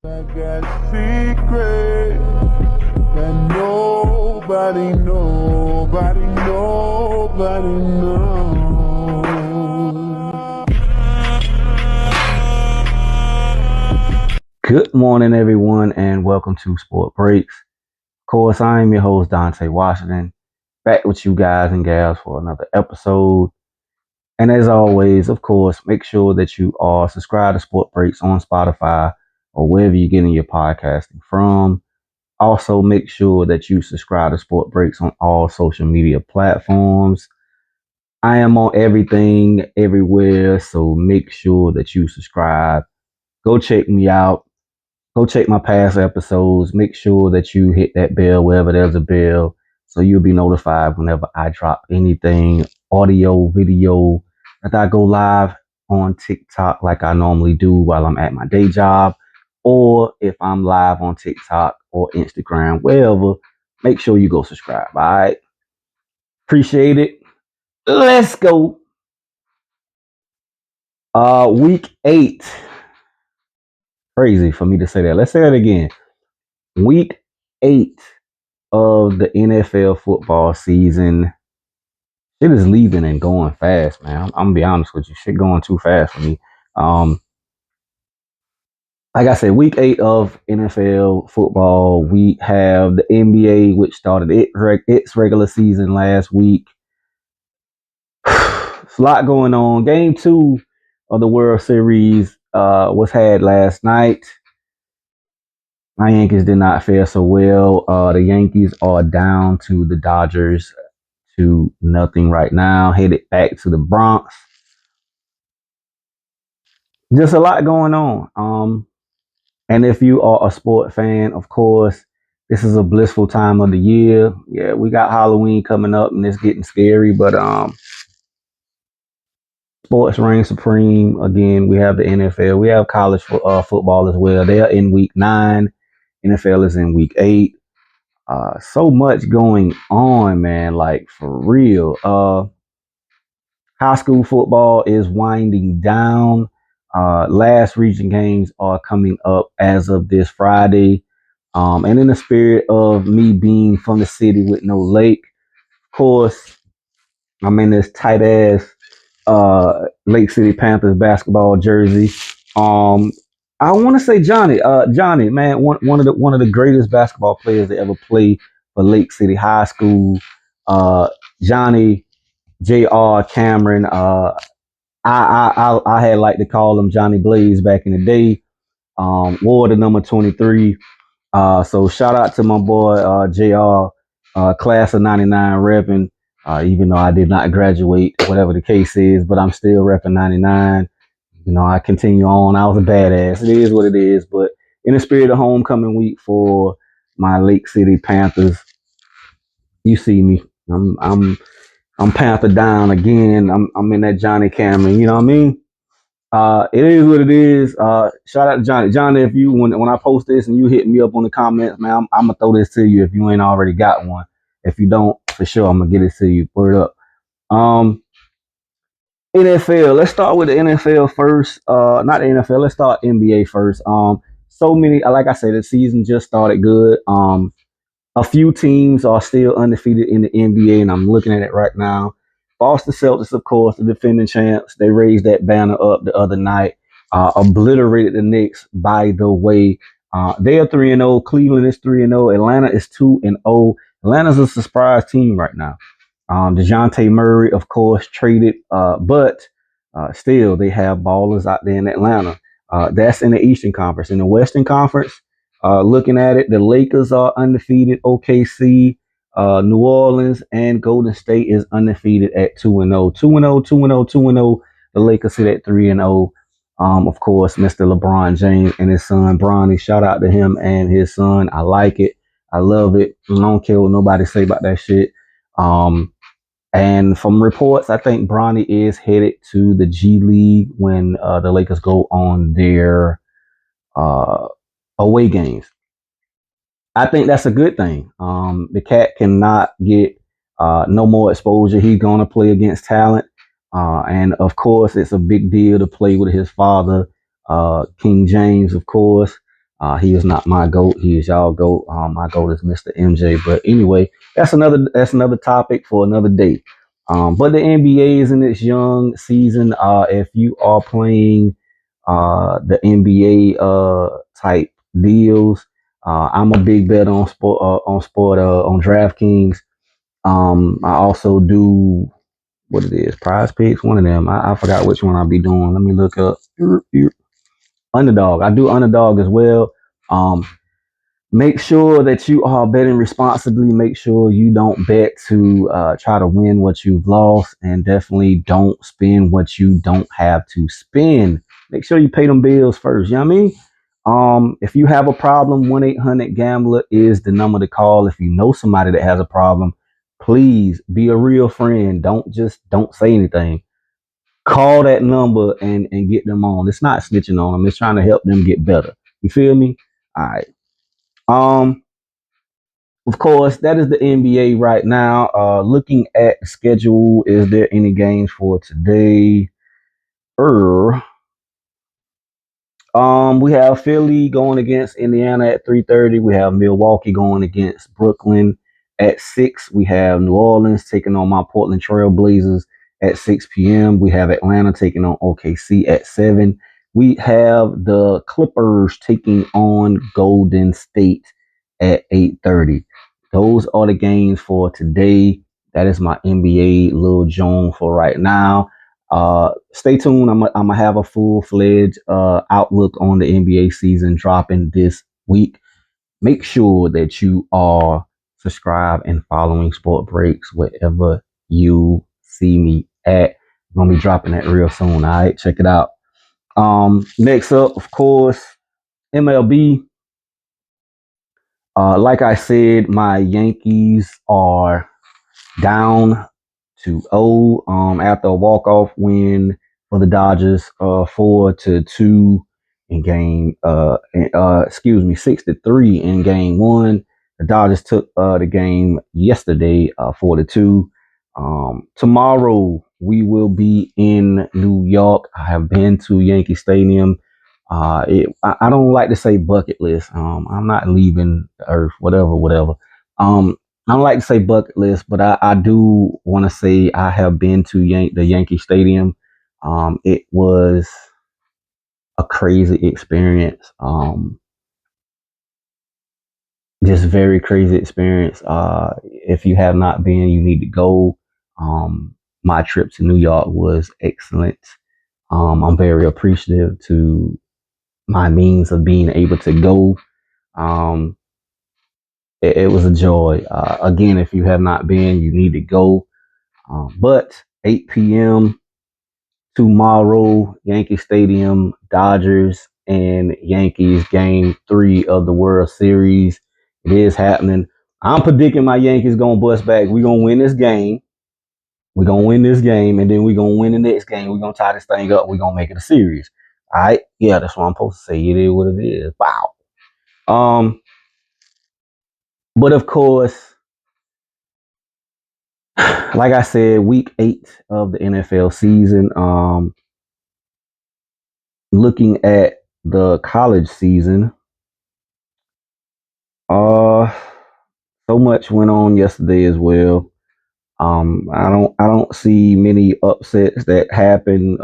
I got secrets that nobody knows. Good morning, everyone, and welcome to Sport Breakz. Of course, I am your host, Dante Washington, back with you guys and gals for another episode. And as always, of course, make sure that you are subscribed to Sport Breakz on Spotify or wherever you're getting your podcasting from. Also, make sure that you subscribe to Sport Breakz on all social media platforms. I am on everything, everywhere, so make sure that you subscribe. Go check me out. Go check my past episodes. Make sure that you hit that bell wherever there's a bell so you'll be notified whenever I drop anything, audio, video, that I go live on TikTok like I normally do while I'm at my day job, or if I'm live on TikTok or Instagram, wherever. Make sure you go subscribe. All right. Appreciate it. Let's go. Week 8. Crazy for me to say that. Let's say it again. Week 8 of the NFL football season. Shit is leaving and going fast, man. I'm gonna be honest with you. Shit going too fast for me. Um, like I said, week 8 of NFL football. We have the NBA, which started its regular season last week. It's a lot going on. Game 2 of the World Series was had last night. My Yankees did not fare so well. The Yankees are down to the Dodgers 2-0 right now, headed back to the Bronx. Just a lot going on. And if you are a sport fan, of course, this is a blissful time of the year. Yeah, we got Halloween coming up and it's getting scary, but sports reign supreme. Again, we have the NFL. We have college football as well. They are in week 9. NFL is in week 8. So much going on, man. Like for real. High school football is winding down. Last region games are coming up as of this Friday. And in the spirit of me being from the city with no lake, of course, I'm in this tight ass Lake City Panthers basketball jersey. Um, I want to say Johnny, man, one of the greatest basketball players to ever play for Lake City High School. Johnny J.R. Cameron. I had like to call him Johnny Blaze back in the day. Wore the number 23. So shout out to my boy JR, class of 99 repping. Even though I did not graduate, whatever the case is, but I'm still repping 99. You know, I continue on. I was a badass. It is what it is. But in the spirit of homecoming week for my Lake City Panthers, you see me. I'm Panther down again. I'm in that Johnny Cameron. You know what I mean? It is what it is. Shout out to Johnny. Johnny, if you when I post this and you hit me up on the comments, man, I'm gonna throw this to you if you ain't already got one. If you don't, for sure, I'm gonna get it to you. Word up. Um, NFL. Let's start with the NFL first. Not the NFL. Let's start NBA first. So many. Like I said, the season just started good. A few teams are still undefeated in the NBA, and I'm looking at it right now. Boston Celtics, of course, the defending champs. They raised that banner up the other night, obliterated the Knicks. By the way, they are 3-0. Cleveland is 3-0. Atlanta is 2-0. Atlanta's a surprise team right now. DeJounte Murray, of course, traded, but still they have ballers out there in Atlanta. That's in the Eastern Conference. In the Western Conference, looking at it, the Lakers are undefeated. OKC, New Orleans, and Golden State is undefeated at 2-0. 2-0, 2-0, 2-0. The Lakers sit at 3-0. Of course, Mr. LeBron James and his son Bronny. Shout out to him and his son. I like it. I love it. I don't care what nobody say about that shit. And from reports, I think Bronny is headed to the G League when the Lakers go on their uh, away games. I think that's a good thing. The cat cannot get no more exposure. He's going to play against talent. And of course, it's a big deal to play with his father, King James, of course. He is not my GOAT. He is y'all GOAT. My GOAT is Mr. MJ. But anyway, that's another topic for another day. But the NBA is in its young season. If you are playing the NBA type deals, I'm a big bet on on DraftKings. I also do what it is, Prize Picks, one of them. I forgot which one I'll be doing. Let me look up. Underdog. I do Underdog as well. Um, Make sure that you are betting responsibly. Make sure you don't bet to try to win what you've lost, and definitely don't spend what you don't have to spend. Make sure you pay them bills first. You know what I mean? If you have a problem, 1-800-GAMBLER is the number to call. If you know somebody that has a problem, please be a real friend. Don't say anything. Call that number and get them on. It's not snitching on them. It's trying to help them get better. You feel me? All right. Um, of course, that is the NBA right now. Looking at the schedule, is there any games for today? Er, we have Philly going against Indiana at 3:30. We have Milwaukee going against Brooklyn at 6. We have New Orleans taking on my Portland Trail Blazers at 6 p.m. We have Atlanta taking on OKC at 7. We have the Clippers taking on Golden State at 8:30. Those are the games for today. That is my NBA Lil Joan for right now. Stay tuned. I'm gonna have a full-fledged outlook on the NBA season dropping this week. Make sure that you are subscribed and following Sport Breakz wherever you see me at. I'm gonna be dropping that real soon. All right, check it out. Next up, of course, MLB. Like I said, my Yankees are down 2-0 after a walk-off win for the Dodgers, 4-2 in game excuse me, 6-3 in game one. The Dodgers took the game yesterday, 4-2. Tomorrow we will be in New York. I have been to Yankee Stadium. I don't like to say bucket list. I'm not leaving the earth, whatever. I don't like to say bucket list, but I do want to say I have been to the Yankee Stadium. It was a crazy experience. Just very crazy experience. If you have not been, you need to go. My trip to New York was excellent. I'm very appreciative to my means of being able to go. Um, it was a joy. Again, if you have not been, you need to go. But 8 p.m. tomorrow, Yankee Stadium, Dodgers and Yankees game 3 of the World Series. It is happening. I'm predicting my Yankees gonna bust back. We're gonna win this game. We're gonna win this game, and then we're gonna win the next game. We're gonna tie this thing up. We're gonna make it a series. All right. Yeah, that's what I'm supposed to say. It is what it is. Wow. But of course, like I said, week 8 of the NFL season. Looking at the college season, uh, so much went on yesterday as well. I don't see many upsets that happened.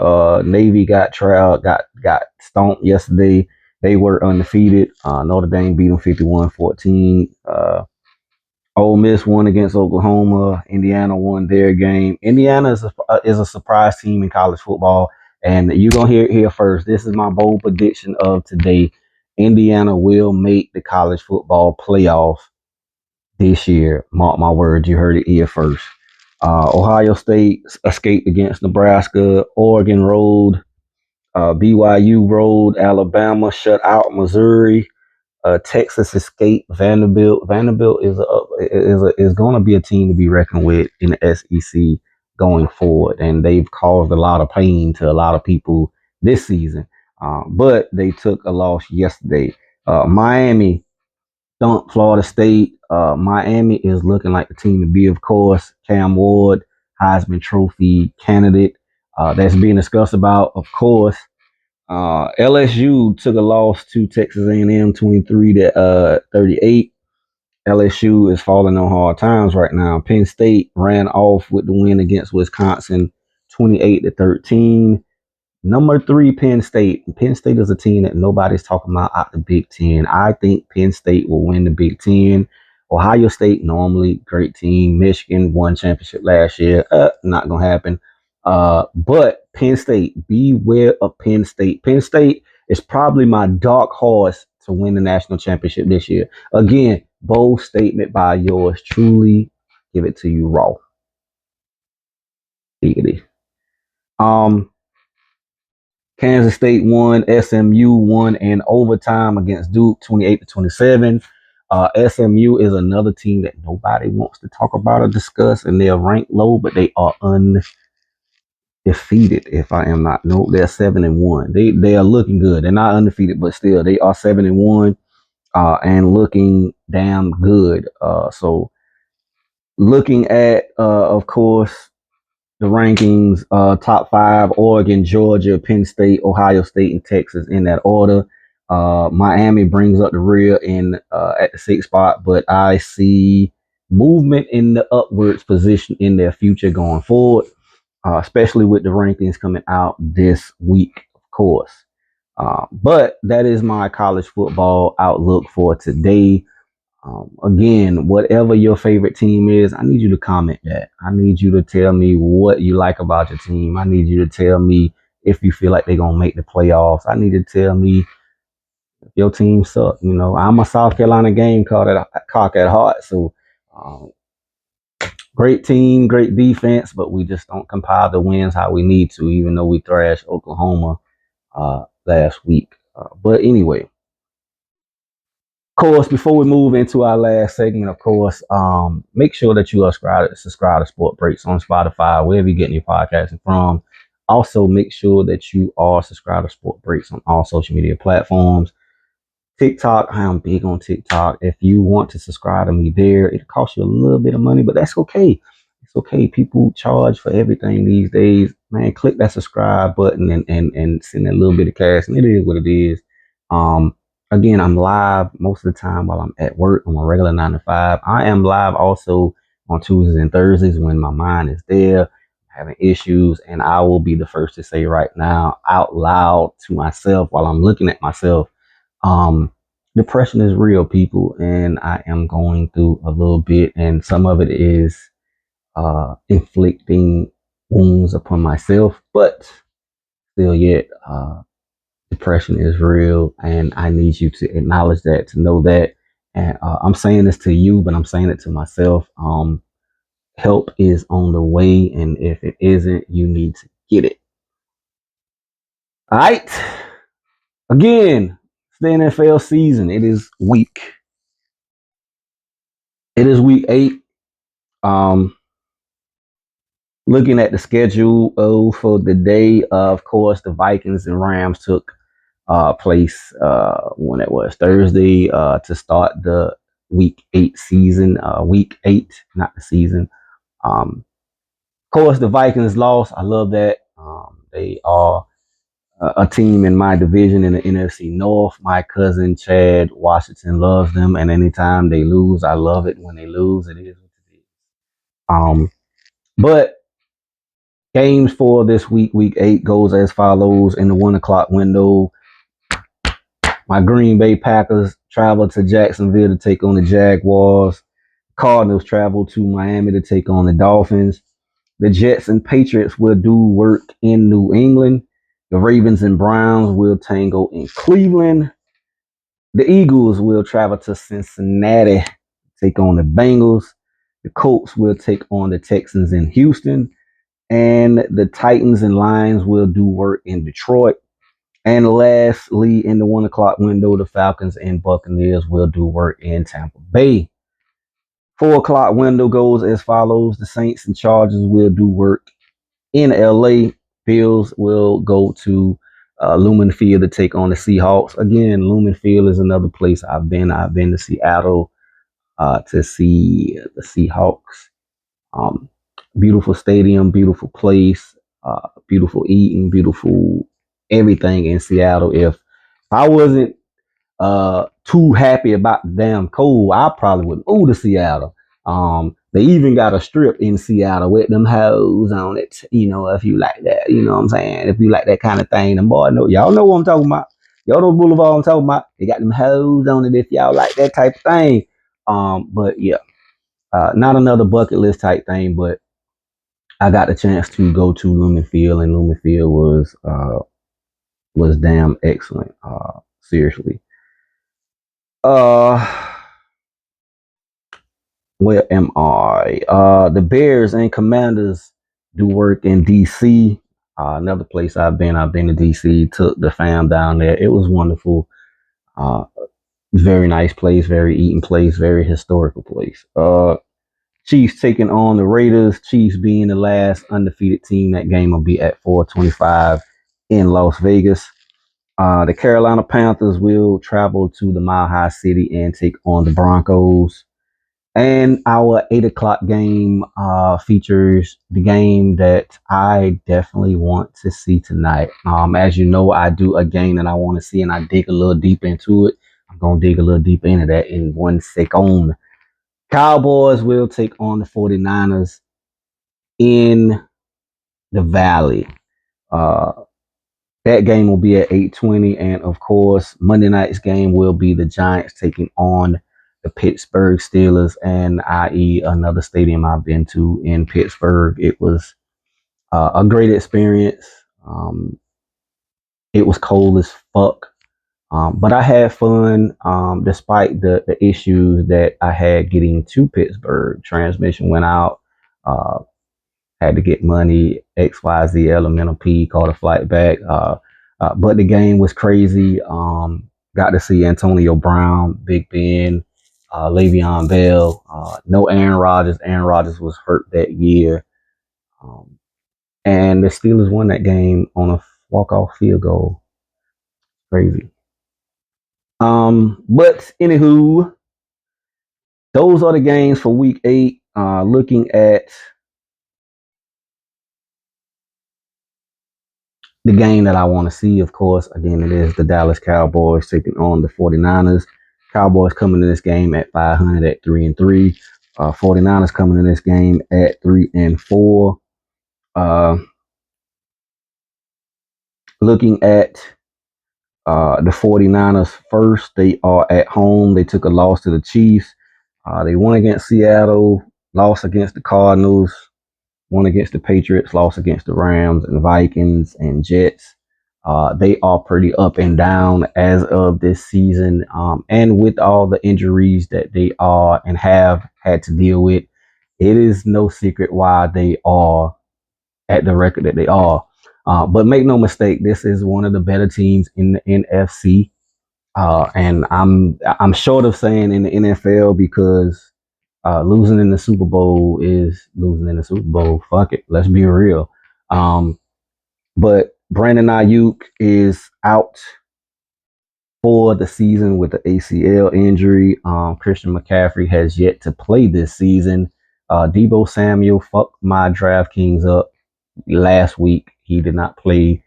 Navy got trout, got stomped yesterday. They were undefeated. Notre Dame beat them 51-14. Ole Miss won against Oklahoma. Indiana won their game. Indiana is a surprise team in college football, and you're gonna hear it here first. This is my bold prediction of today. Indiana will make the college football playoff this year. Mark my words. You heard it here first. Ohio State escaped against Nebraska. Oregon rolled. BYU rolled. Alabama shut out Missouri. Texas escaped Vanderbilt. Vanderbilt is going to be a team to be reckoned with in the SEC going forward, and they've caused a lot of pain to a lot of people this season. But they took a loss yesterday. Miami dumped Florida State. Miami is looking like the team to be, of course. Cam Ward, Heisman Trophy candidate. That's being discussed about, of course. LSU took a loss to Texas A&M 23 to 38. LSU is falling on hard times right now. Penn State ran off with the win against Wisconsin 28 to 13. Number 3, Penn State. Penn State is a team that nobody's talking about out the Big Ten. I think Penn State will win the Big Ten. Ohio State, normally great team. Michigan won championship last year. Not gonna happen. But Penn State, beware of Penn State. Penn State is probably my dark horse to win the national championship this year. Again, bold statement by yours truly. Give it to you raw. Diggity. Um, Kansas State won, SMU won in overtime against Duke 28 to 27. SMU is another team that nobody wants to talk about or discuss, and they're ranked low, but they are undefeated. If I am not, no, they're 7-1. They are looking good. They're not undefeated, but still they are 7-1 and looking damn good. So looking at, of course, the rankings, top 5: Oregon, Georgia, Penn State, Ohio State, and Texas in that order. Miami brings up the rear in at the 6th spot, but I see movement in the upwards position in their future going forward, especially with the rankings coming out this week, of course. But that is my college football outlook for today. Again, whatever your favorite team is, I need you to comment that. I need you to tell me what you like about your team. I need you to tell me if you feel like they're going to make the playoffs. I need you to tell me if your team sucks. You know, I'm a South Carolina Gamecock at heart. So, um, great team, great defense, but we just don't compile the wins how we need to, even though we thrashed Oklahoma last week. But anyway, course, before we move into our last segment, of course, make sure that you are subscribe to Sport Breakz on Spotify, wherever you're getting your podcasting from. Also, make sure that you are subscribed to Sport Breakz on all social media platforms. TikTok, I am big on TikTok. If you want to subscribe to me there, it costs you a little bit of money, but that's okay. It's okay. People charge for everything these days. Man, click that subscribe button and send a little bit of cash, and it is what it is. Um, Again, I'm live most of the time while I'm at work on a regular 9 to 5. I am live also on Tuesdays and Thursdays when my mind is there, having issues, and I will be the first to say right now out loud to myself while I'm looking at myself, depression is real, people, and I am going through a little bit, and some of it is inflicting wounds upon myself, but still yet, depression is real, and I need you to acknowledge that, to know that. And I'm saying this to you, but I'm saying it to myself. Help is on the way, and if it isn't, you need to get it. All right. Again, it's the NFL season. It is week 8. Um, Looking at the schedule for the day, of course, the Vikings and Rams took place when it was Thursday to start the week 8 season. Week 8, not the season. Of course, the Vikings lost. I love that. They are a team in my division in the NFC North. My cousin Chad Washington loves them, and anytime they lose, I love it. When they lose, it is what it is. But games for this week 8, goes as follows. In the 1 o'clock window, my Green Bay Packers travel to Jacksonville to take on the Jaguars. Cardinals travel to Miami to take on the Dolphins. The Jets and Patriots will do work in New England. The Ravens and Browns will tango in Cleveland. The Eagles will travel to Cincinnati to take on the Bengals. The Colts will take on the Texans in Houston. And the Titans and Lions will do work in Detroit. And lastly, in the 1 o'clock window, the Falcons and Buccaneers will do work in Tampa Bay. 4 o'clock window goes as follows. The Saints and Chargers will do work in LA. Bills will go to Lumen Field to take on the Seahawks. Again, Lumen Field is another place I've been. I've been to Seattle to see the Seahawks. Beautiful stadium, beautiful place, beautiful eating, beautiful everything in Seattle. If I wasn't too happy about the damn cold, I probably would move to Seattle. They even got a strip in Seattle with them hoes on it. You know, if you like that, you know what I'm saying? If you like that kind of thing, and boy, know y'all know what I'm talking about. Y'all know Boulevard I'm talking about. They got them hoes on it if y'all like that type of thing. But yeah, not another bucket list type thing, but I got the chance to go to Lumen Field, and Lumen Field was damn excellent. Seriously. Uh, where am I? The Bears and Commanders do work in DC. Another place I've been to DC. Took the fam down there. It was wonderful. Uh, very nice place, very eating place, very historical place. Chiefs taking on the Raiders. Chiefs being the last undefeated team. That game will be at 4:25 in Las Vegas. The Carolina Panthers will travel to the Mile High City and take on the Broncos. And our 8 o'clock game features the game that I definitely want to see tonight. As you know, I do a game that I want to see, and I dig a little deep into it. I'm going to dig a little deep into that in 1 second. Cowboys will take on the 49ers in the Valley. Uh, that game will be at 8:20, and of course, Monday night's game will be the Giants taking on the Pittsburgh Steelers, and i.e. another stadium I've been to in Pittsburgh. It was a great experience. It was cold as fuck, but I had fun despite the issues that I had getting to Pittsburgh. Transmission went out. Uh, had to get money, XYZ, elemental P, caught a flight back. But the game was crazy. Got to see Antonio Brown, Big Ben, Le'Veon Bell. No Aaron Rodgers. Aaron Rodgers was hurt that year. Um, and the Steelers won that game on a walk-off field goal. Crazy. But anywho, those are the games for week 8. Looking at the game that I want to see, of course, again, it is the Dallas Cowboys taking on the 49ers. Cowboys coming to this game at 500 at 3-3. 49ers coming to this game at 3-4. Uh, Looking at the 49ers first, they are at home. They took a loss to the Chiefs. They won against Seattle, lost against the Cardinals, won against the Patriots, lost against the Rams and Vikings and Jets. They are pretty up and down as of this season. And with all the injuries that they are and have had to deal with, it is no secret why they are at the record that they are. But make no mistake, this is one of the better teams in the NFC. And I'm short of saying in the NFL because losing in the Super Bowl is losing in the Super Bowl. Fuck it. Let's be real. But Brandon Ayuk is out for the season with the ACL injury. Christian McCaffrey has yet to play this season. Deebo Samuel fucked my DraftKings up last week. He did not play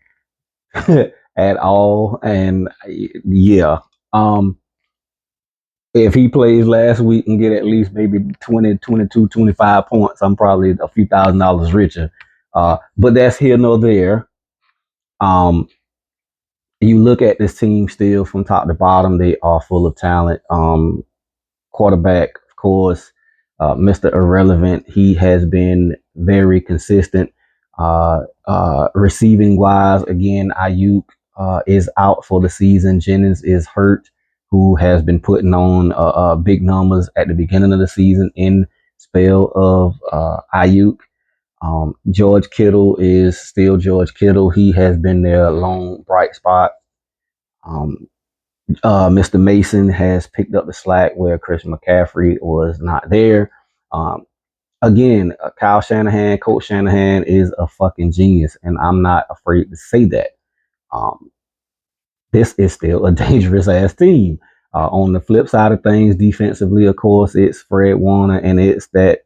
at all. And yeah. If he plays last week and get at least maybe 20, 22, 25 points, I'm probably a few $1,000s richer. But that's here nor there. Um, you look at this team still from top to bottom, they are full of talent. Quarterback, of course, Mr. Irrelevant. He has been very consistent. Receiving wise, again, Ayuk is out for the season. Jennings is hurt, who has been putting on big numbers at the beginning of the season in spell of Ayuk. George Kittle is still George Kittle. He has been their lone bright spot. Mr. Mason has picked up the slack where Christian McCaffrey was not there. Again, Kyle Shanahan, Coach Shanahan is a fucking genius, and I'm not afraid to say that. This is still a dangerous ass team. On the flip side of things, defensively, of course, it's Fred Warner, and it's that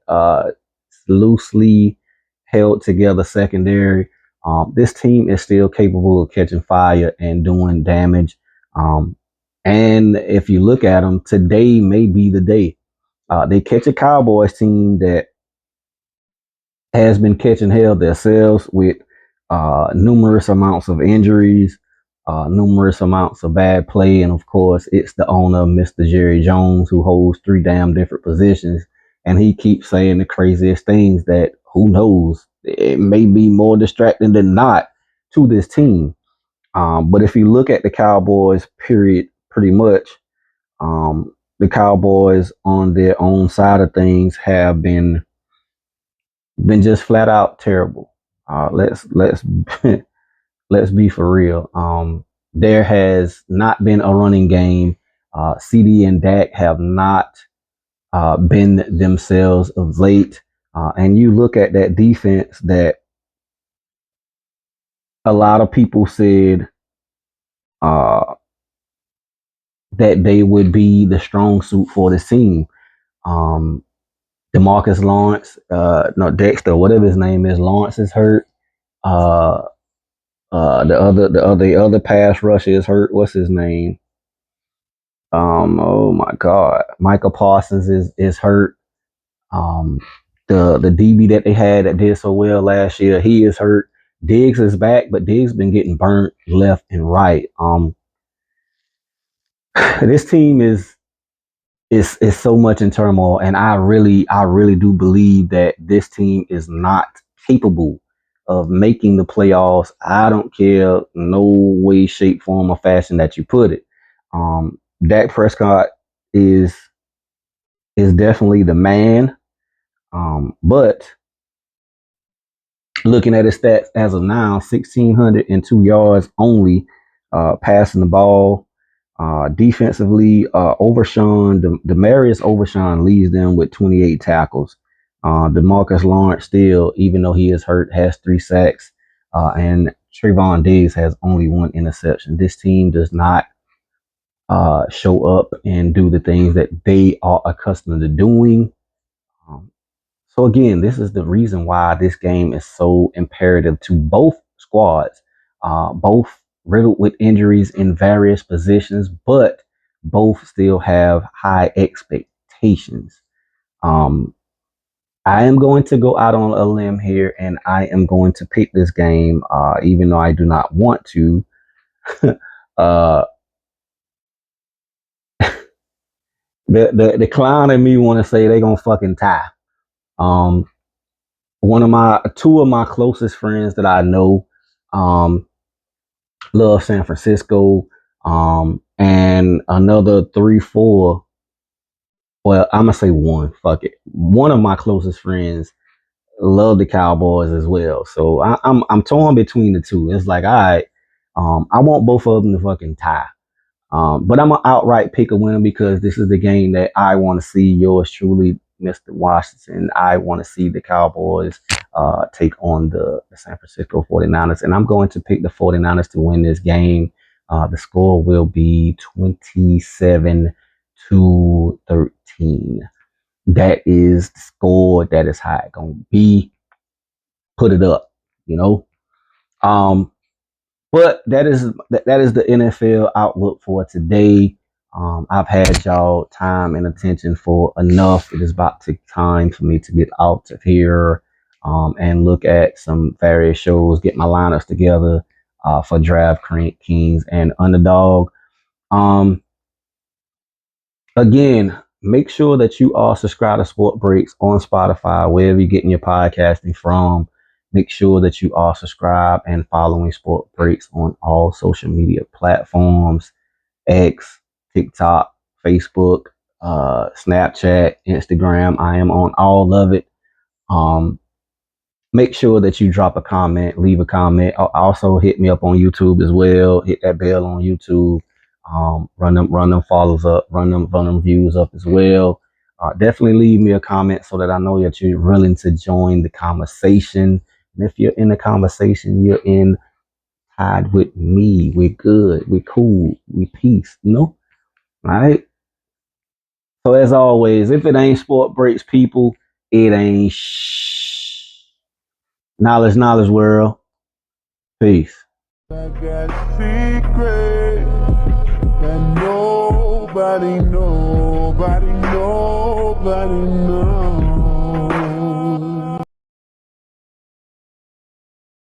loosely held together secondary. This team is still capable of catching fire and doing damage. Um, and if you look at them, today may be the day. They catch a Cowboys team that has been catching hell themselves with numerous amounts of injuries, numerous amounts of bad play, and of course, it's the owner, Mr. Jerry Jones, who holds three damn different positions, and he keeps saying the craziest things that who knows, it may be more distracting than not to this team. But if you look at the Cowboys, period, pretty much, the Cowboys on their own side of things have been just flat out terrible. Let's let's be for real. There has not been a running game. CD and Dak have not been themselves of late. And you look at that defense that a lot of people said uh, that they would be the strong suit for this team. Um, Demarcus Lawrence, no Dexter, whatever his name is, Lawrence is hurt. Uh, the other pass rusher is hurt. What's his name? Oh my God, Michael Parsons is hurt. Um, the DB that they had that did so well last year, he is hurt. Diggs is back, but Diggs been getting burnt left and right. This team is so much in turmoil, and I really do believe that this team is not capable of making the playoffs. I don't care no way, shape, form, or fashion that you put it. Dak Prescott is is definitely the man, but looking at his stats as of now, 1,602 yards only passing the ball. Defensively, Demarius Overshawn leads them with 28 tackles. Demarcus Lawrence still, even though he is hurt, has 3 sacks. And Trayvon Diggs has only 1 interception. This team does not show up and do the things that they are accustomed to doing. Um, so again, this is the reason why this game is so imperative to both squads, both riddled with injuries in various positions, but both still have high expectations. Um, I am going to go out on a limb here, and I am going to pick this game, even though I do not want to. uh, the clown in me want to say they're gonna fucking tie. Um, two of my closest friends that I know um, love San Francisco, and another 3, 4. Well, I'm gonna say one. Fuck it. One of my closest friends love the Cowboys as well. So I'm torn between the two. It's like, all right, I want both of them to fucking tie. But I'm gonna outright pick a winner because this is the game that I want to see. Yours truly, Mr. Washington. I want to see the Cowboys take on the San Francisco 49ers. And I'm going to pick the 49ers to win this game. The score will be 27-13. That is the score. That is how it's gonna be. Put it up, you know. Um, but that is the NFL outlook for today. I've had y'all time and attention for enough. It is about to time for me to get out of here and look at some various shows, get my lineups together for Draft Kings and Underdog. Um, Again, make sure that you are subscribed to Sport Breakz on Spotify, wherever you're getting your podcasting from. Make sure that you are subscribed and following Sport Breakz on all social media platforms: X, TikTok, Facebook, Snapchat, Instagram. I am on all of it. Um, Make sure that you drop a comment, leave a comment. Also hit me up on YouTube as well. Hit that bell on YouTube. Run them follows up, run them views up as well. Definitely leave me a comment so that I know that you're willing to join the conversation. And if you're in the conversation, you're in tied with me. We're good. We're cool. We peace. You know. All right. So as always, if it ain't Sport Breakz, people, it ain't knowledge, world. Peace. I got secrets that nobody knows.